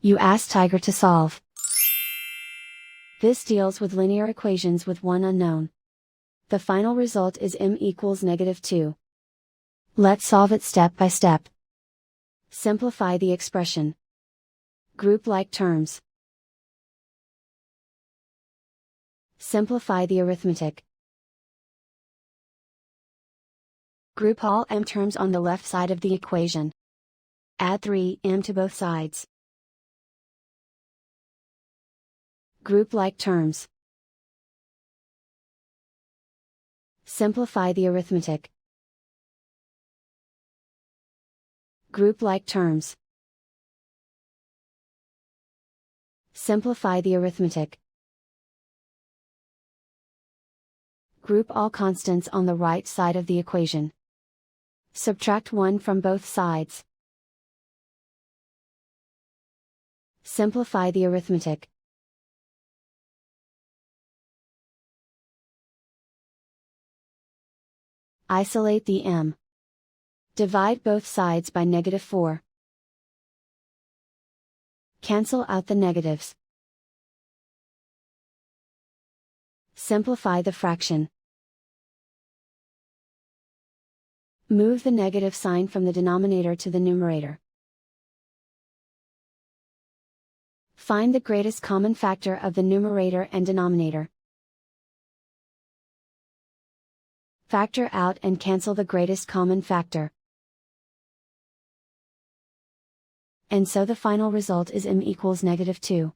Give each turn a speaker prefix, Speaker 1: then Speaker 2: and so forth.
Speaker 1: You ask Tiger to solve. This deals with linear equations with one unknown. The final result is m equals -2. Let's solve it step by step. Simplify the expression. Group like terms. Simplify the arithmetic. Group all m terms on the left side of the equation. Add 3m to both sides. Group like terms. Simplify the arithmetic. Group like terms. Simplify the arithmetic. Group all constants on the right side of the equation. Subtract 1 from both sides. Simplify the arithmetic. Isolate the m. Divide both sides by -4. Cancel out the negatives. Simplify the fraction. Move the negative sign from the denominator to the numerator. Find the greatest common factor of the numerator and denominator. Factor out and cancel the greatest common factor. And so the final result is m equals -2.